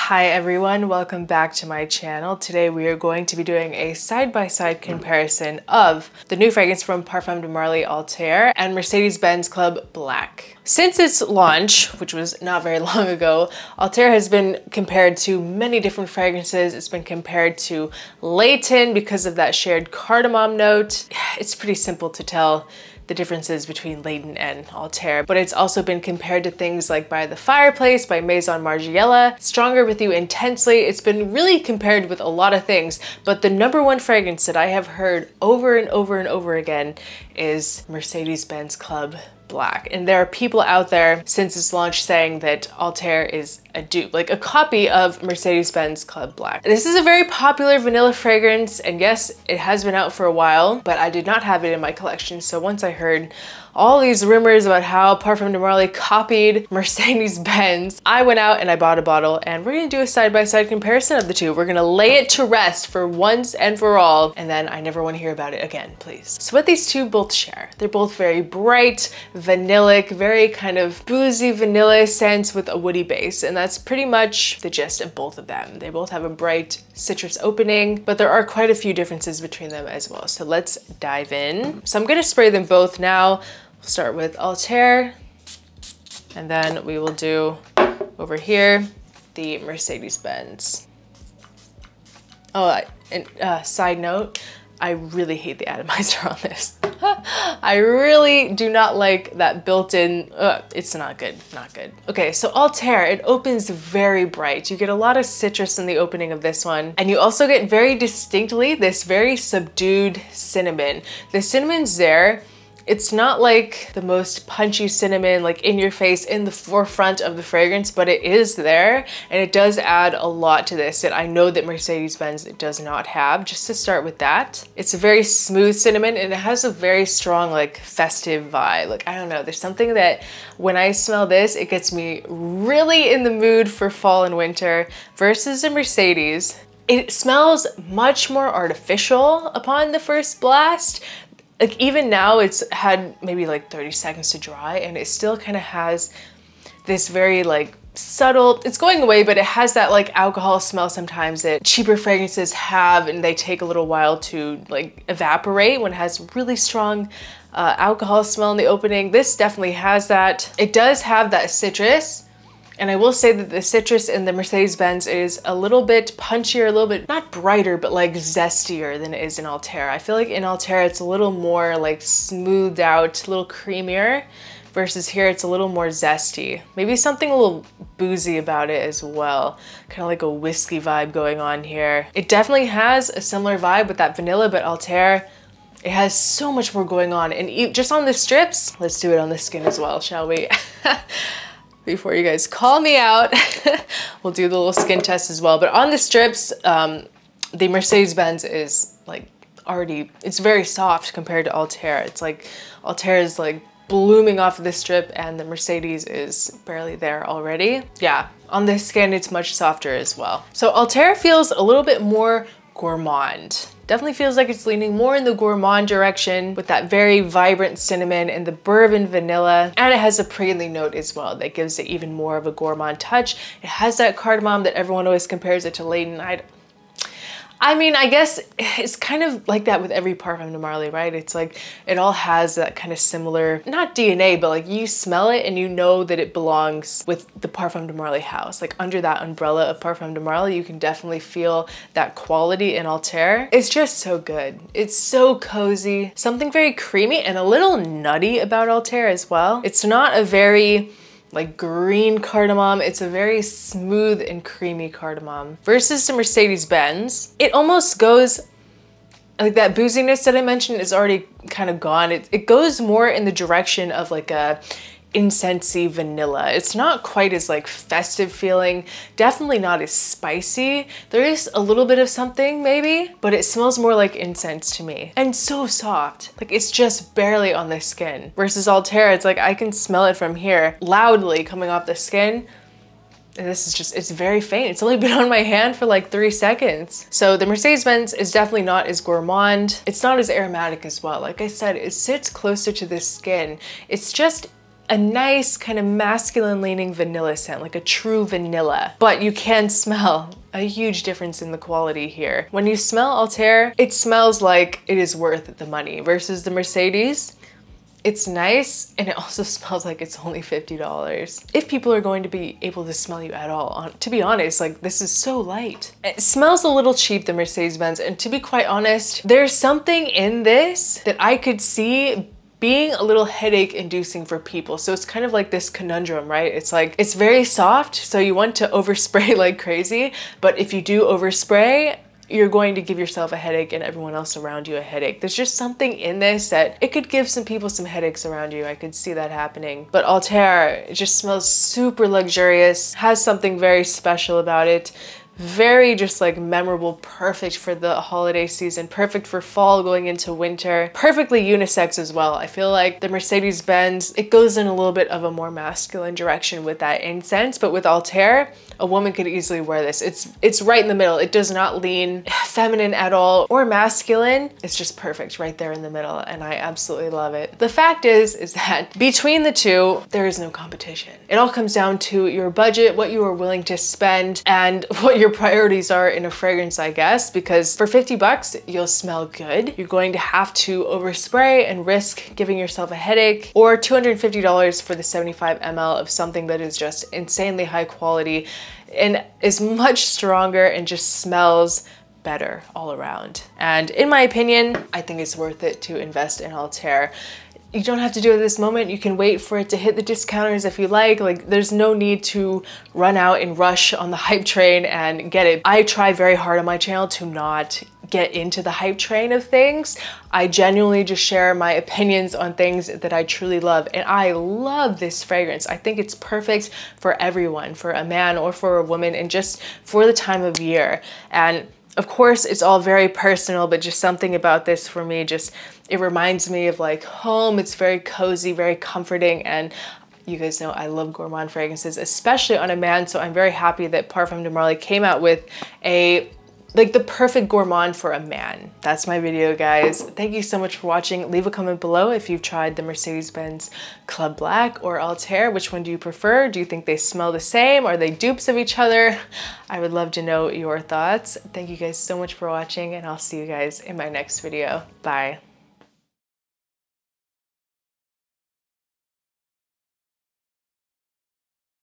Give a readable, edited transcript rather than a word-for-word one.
Hi everyone, welcome back to my channel. Today we are going to be doing a side-by-side comparison of the new fragrance from Parfum de Marly ALTHAIR and Mercedes-Benz Club Black. Since its launch, which was not very long ago, ALTHAIR has been compared to many different fragrances. It's been compared to Layton because of that shared cardamom note. It's pretty simple to tell the differences between Layton and ALTHAIR, but it's also been compared to things like By the Fireplace by Maison Margiela, Stronger With You Intensely. It's been really compared with a lot of things, but the #1 fragrance that I have heard over and over and over again is Mercedes-Benz Club Black. And there are people out there since its launch saying that ALTHAIR is a dupe, like a copy of Mercedes-Benz Club Black. This is a very popular vanilla fragrance, and yes, it has been out for a while, but I did not have it in my collection. So once I heard all these rumors about how Parfum de Marly copied Mercedes-Benz, I went out and I bought a bottle, and we're gonna do a side-by-side comparison of the two. We're gonna lay it to rest for once and for all, and then I never wanna hear about it again, please. So what these two both share, they're both very bright, vanillic, very kind of boozy vanilla scents with a woody base, and that's pretty much the gist of both of them. They both have a bright citrus opening, but there are quite a few differences between them as well. So let's dive in. So I'm gonna spray them both now. We'll start with ALTHAIR, and then we will do over here the Mercedes-Benz. Oh, and side note, I really hate the atomizer on this. I really do not like that built-in, it's not good, not good. Okay, so ALTHAIR, it opens very bright. You get a lot of citrus in the opening of this one, and you also get very distinctly this very subdued cinnamon. The cinnamon's there. It's not like the most punchy cinnamon, like in your face, in the forefront of the fragrance, but it is there, and it does add a lot to this that I know that Mercedes-Benz does not have, just to start with that. It's a very smooth cinnamon, and it has a very strong, like, festive vibe. Like, I don't know, there's something that when I smell this, it gets me really in the mood for fall and winter, versus the Mercedes. It smells much more artificial upon the first blast. Like, even now it's had maybe like 30 seconds to dry, and it still kind of has this very like subtle, it's going away, but it has that like alcohol smell sometimes that cheaper fragrances have, and they take a little while to like evaporate when it has really strong alcohol smell in the opening. This definitely has that. It does have that citrus. And I will say that the citrus in the Mercedes-Benz is a little bit punchier, a little bit, not brighter, but like zestier than it is in ALTHAIR. I feel like in ALTHAIR it's a little more like smoothed out, a little creamier, versus here it's a little more zesty. Maybe something a little boozy about it as well. Kind of like a whiskey vibe going on here. It definitely has a similar vibe with that vanilla, but ALTHAIR, it has so much more going on. And just on the strips, let's do it on the skin as well, shall we? Before you guys call me out, we'll do the little skin test as well. But on the strips, the Mercedes-Benz is like already, it's very soft compared to ALTHAIR. It's like ALTHAIR is like blooming off of the strip, and the Mercedes is barely there already. Yeah, on the skin, it's much softer as well. So ALTHAIR feels a little bit more gourmand. Definitely feels like it's leaning more in the gourmand direction with that very vibrant cinnamon and the bourbon vanilla. And it has a praline note as well that gives it even more of a gourmand touch. It has that cardamom that everyone always compares it to Layton. I mean, I guess it's kind of like that with every Parfum de Marly, right? It's like, it all has that kind of similar, not DNA, but like you smell it and you know that it belongs with the Parfum de Marly house. Like under that umbrella of Parfum de Marly, you can definitely feel that quality in ALTHAIR. It's just so good. It's so cozy. Something very creamy and a little nutty about ALTHAIR as well. It's not a very like green cardamom, it's a very smooth and creamy cardamom. Versus the Mercedes-Benz, it almost goes, like that booziness that I mentioned is already kind of gone. It goes more in the direction of like a incensey vanilla. It's not quite as like festive feeling, definitely not as spicy. There is a little bit of something maybe, but it smells more like incense to me. And so soft, like it's just barely on the skin. Versus ALTHAIR, it's like I can smell it from here, loudly coming off the skin. And this is just, it's very faint. It's only been on my hand for like 3 seconds. So the Mercedes-Benz is definitely not as gourmand. It's not as aromatic as well. Like I said, it sits closer to the skin. It's just a nice kind of masculine leaning vanilla scent, like a true vanilla, but you can smell a huge difference in the quality here. When you smell ALTHAIR, it smells like it is worth the money versus the Mercedes. It's nice, and it also smells like it's only $50. If people are going to be able to smell you at all, to be honest, like this is so light. It smells a little cheap, the Mercedes-Benz, and to be quite honest, there's something in this that I could see being a little headache inducing for people. So it's kind of like this conundrum, right? It's like, it's very soft, so you want to overspray like crazy, but if you do overspray, you're going to give yourself a headache and everyone else around you a headache. There's just something in this that it could give some people some headaches around you. I could see that happening. But ALTHAIR, it just smells super luxurious, has something very special about it. Very just like memorable, perfect for the holiday season, perfect for fall going into winter, perfectly unisex as well. I feel like the Mercedes-Benz, it goes in a little bit of a more masculine direction with that incense, but with ALTHAIR, a woman could easily wear this. It's right in the middle. It does not lean feminine at all or masculine. It's just perfect right there in the middle, and I absolutely love it. The fact is that between the two, there is no competition. It all comes down to your budget, what you are willing to spend, and what your priorities are in a fragrance, I guess, because for 50 bucks, you'll smell good. You're going to have to overspray and risk giving yourself a headache, or $250 for the 75 ml of something that is just insanely high quality and is much stronger and just smells better all around. And in my opinion, I think it's worth it to invest in ALTHAIR. You don't have to do it at this moment. You can wait for it to hit the discounters if you like. Like, there's no need to run out and rush on the hype train and get it. I try very hard on my channel to not get into the hype train of things. I genuinely just share my opinions on things that I truly love. And I love this fragrance. I think it's perfect for everyone, for a man or for a woman, and just for the time of year. And of course, it's all very personal, but just something about this for me, just, it reminds me of like home. It's very cozy, very comforting, and you guys know I love gourmand fragrances, especially on a man, so I'm very happy that Parfum de Marly came out with like the perfect gourmand for a man. That's my video, guys. Thank you so much for watching. Leave a comment below if you've tried the Mercedes-Benz Club Black or ALTHAIR. Which one do you prefer? Do you think they smell the same? Are they dupes of each other? I would love to know your thoughts. Thank you guys so much for watching, and I'll see you guys in my next video. Bye.